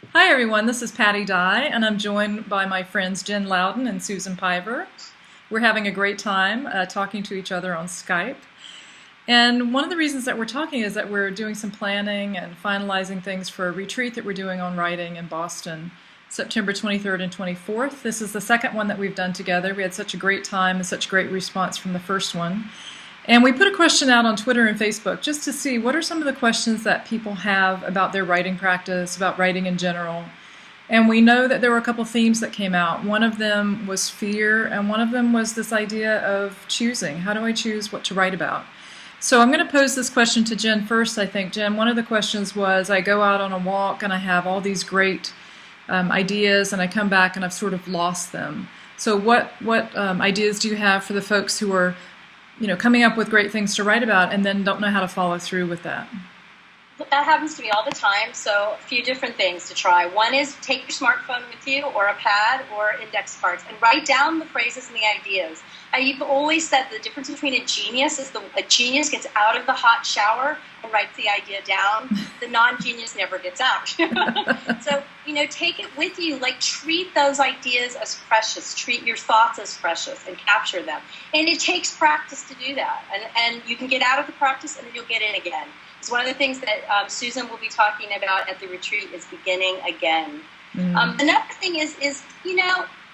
Hi everyone, this is Patty Dye, and I'm joined by my friends Jen Loudon and Susan Piver. We're having a great time talking to each other on Skype. And one of the reasons that we're talking is that we're doing some planning and finalizing things for a retreat that we're doing on writing in Boston, September 23rd and 24th. This is the second one that we've done together. We had such a great time and such great response from the first one. And we put a question out on Twitter and Facebook just to see what are some of the questions that people have about their writing practice, about writing in general. And we know that there were a couple themes that came out. One of them was fear, and one of them was this idea of choosing. How do I choose what to write about? So I'm going to pose this question to Jen first, I think. Jen, one of the questions was, I go out on a walk and I have all these great ideas, and I come back and I've sort of lost them. So what ideas do you have for the folks who are coming up with great things to write about and then don't know how to follow through with that? That happens to me all the time, so a few different things to try. One is take your smartphone with you or a pad or index cards and write down the phrases and the ideas. You've always said the difference between a genius is a genius gets out of the hot shower and writes the idea down. The non-genius never gets out. So, take it with you. Treat those ideas as precious. Treat your thoughts as precious and capture them. And it takes practice to do that. And you can get out of the practice and then you'll get in again. It's one of the things that Susan will be talking about at the retreat is beginning again. Another thing is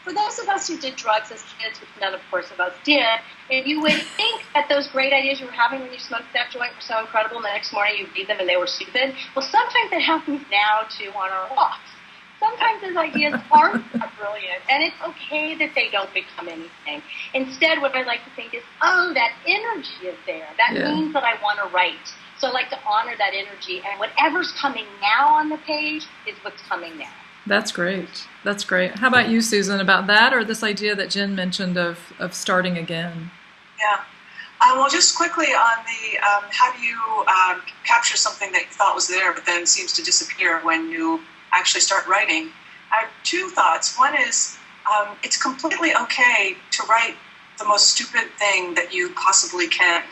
for those of us who did drugs as kids, which none, of course, of us did, and you would think that those great ideas you were having when you smoked that joint were so incredible, and the next morning you read them and they were stupid. Well, sometimes that happens now, too, on our walks. Sometimes those ideas aren't that brilliant, and it's okay that they don't become anything. Instead, what I like to think is, that energy is there. That means that I want to write. So I like to honor that energy, and whatever's coming now on the page is what's coming now. That's great. That's great. How about you, Susan, about that or this idea that Jen mentioned of starting again? Yeah. Well, just quickly on the how do you capture something that you thought was there but then seems to disappear when you actually start writing? I have two thoughts. One is it's completely okay to write the most stupid thing that you possibly can.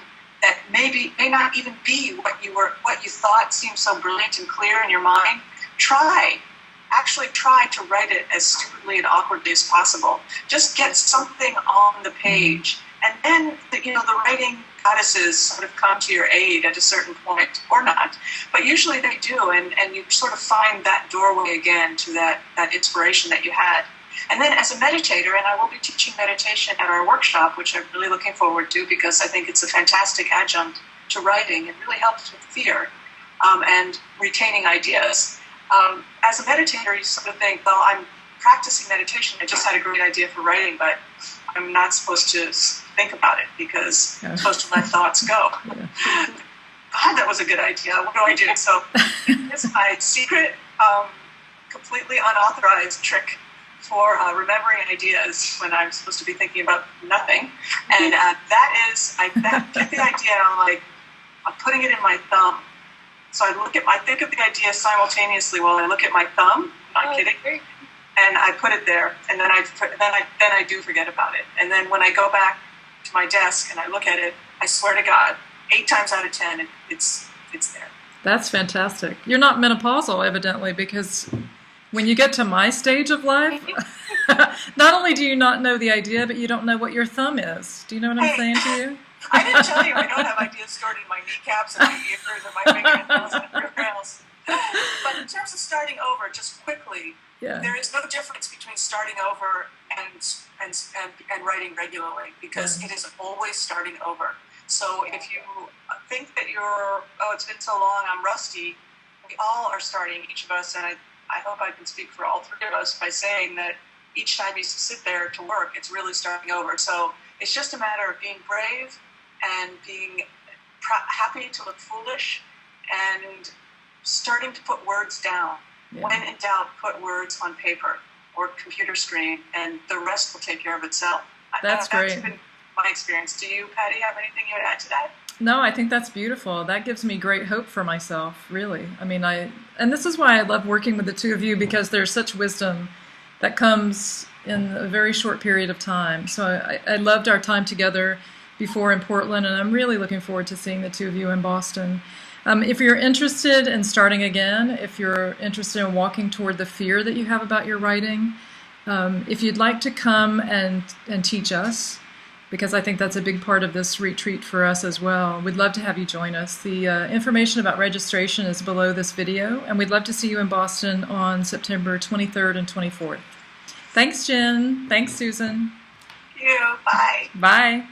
That may not even be what you thought seemed so brilliant and clear in your mind. Actually try to write it as stupidly and awkwardly as possible. Just get something on the page, and then the writing goddesses sort of come to your aid at a certain point, or not. But usually they do, and you sort of find that doorway again to that inspiration that you had. And then as a meditator, and I will be teaching meditation at our workshop, which I'm really looking forward to because I think it's a fantastic adjunct to writing. It really helps with fear and retaining ideas. As a meditator, you sort of think, well, I'm practicing meditation. I just had a great idea for writing, but I'm not supposed to think about it because I'm supposed to let thoughts go. God, that was a good idea. What do I do? So it's my secret, completely unauthorized trick for remembering ideas when I'm supposed to be thinking about nothing. And that is, I get the idea and I'm putting it in my thumb. So I think of the idea simultaneously while I look at my thumb. I'm not kidding. Great. And I put it there, and then I do forget about it. And then when I go back to my desk and I look at it, I swear to God, 8 times out of 10, it's there. That's fantastic. You're not menopausal, evidently, because when you get to my stage of life, not only do you not know the idea, but you don't know what your thumb is. Do you know what I'm saying to you? I didn't tell you I don't have ideas stored in my kneecaps and my ears and my fingernails and everywhere else. But in terms of starting over, just quickly, there is no difference between starting over and writing regularly because it is always starting over. So if you think that it's been so long, I'm rusty, we all are starting, each of us, and I hope I can speak for all three of us by saying that each time you sit there to work, it's really starting over. So it's just a matter of being brave and being happy to look foolish and starting to put words down. When in doubt, put words on paper or computer screen, and the rest will take care of itself. That's great. That's been my experience. Do you, Patty, have anything you would add to that? No, I think that's beautiful. That gives me great hope for myself, really. I mean, and this is why I love working with the two of you, because there's such wisdom that comes in a very short period of time. So I loved our time together before in Portland, and I'm really looking forward to seeing the two of you in Boston. If you're interested in starting again, if you're interested in walking toward the fear that you have about your writing, if you'd like to come and teach us, because I think that's a big part of this retreat for us as well, we'd love to have you join us. The information about registration is below this video, and we'd love to see you in Boston on September 23rd and 24th. Thanks, Jen. Thanks, Susan. Thank you. Bye. Bye.